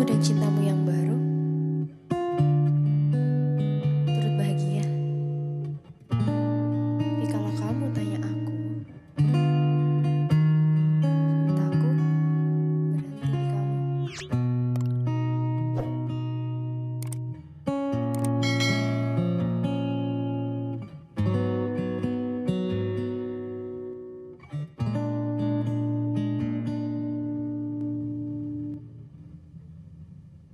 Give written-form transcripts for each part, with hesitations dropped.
dan cintamu yang baru turut bahagia. Tapi kalau kamu tanya aku, cintaku berhenti di kamu.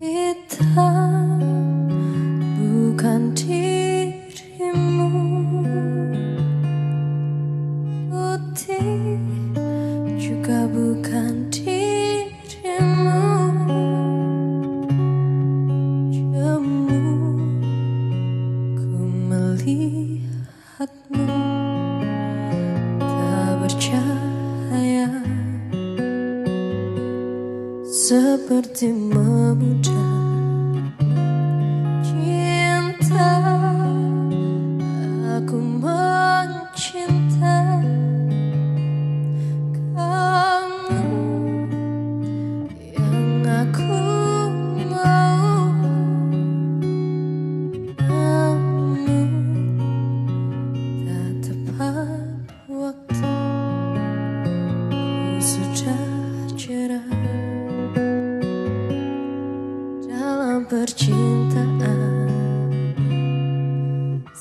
Kita bukan dirimu, putih juga bukan dirimu, jemu ku melihatmu tak bercahaya seperti memuja cinta. Aku mencinta kamu yang aku mau, namun tak tepat waktu ku sudah jerah dalam percintaan.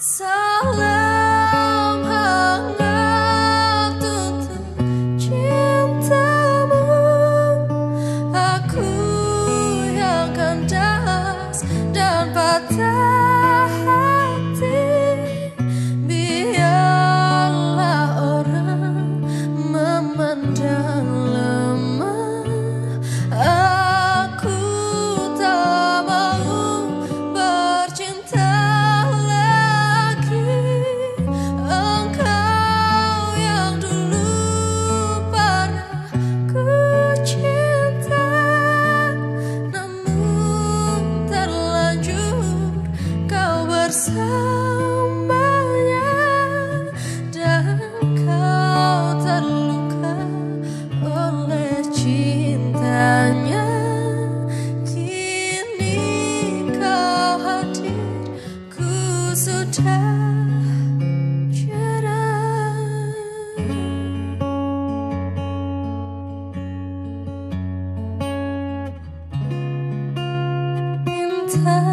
Salam hangat untuk cintamu, aku yang kandas dan patah hati. Biarlah orang memandang lemah, aku tak mau bercinta lagi. Engkau yang dulu pernah ku cinta, namun terlanjur kau bersamanya dan kau terluka oleh cintanya. Kini kau hadir, ku sudah jerah. Cinta,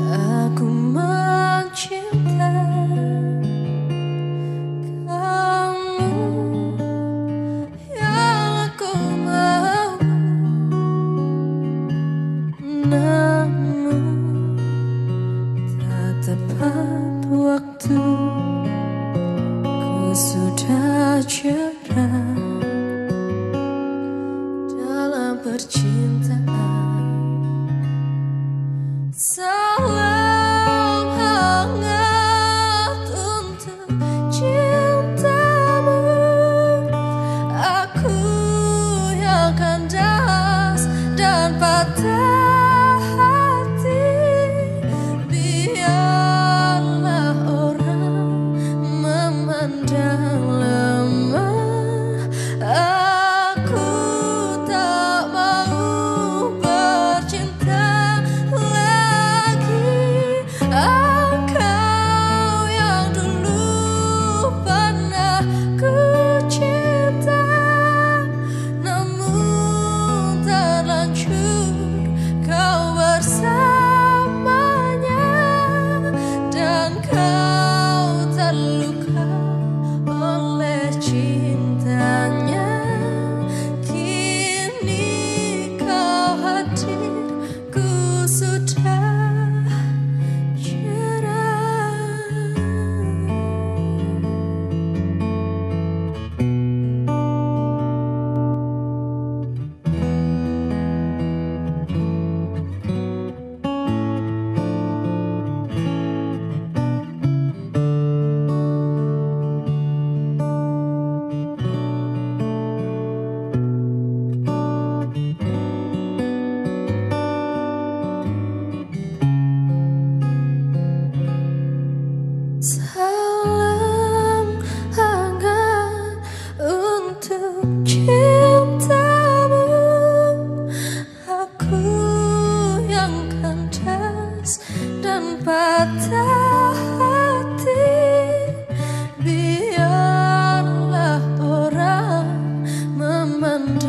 aku mencinta kamu yang aku mau, namun tak tepat waktu ku sudah jerah dalam percintaan. Salam hangat untuk cintamu, aku yang kandas dan patah hati. Biarlah orang memandang lemah, aku tak mau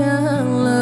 yang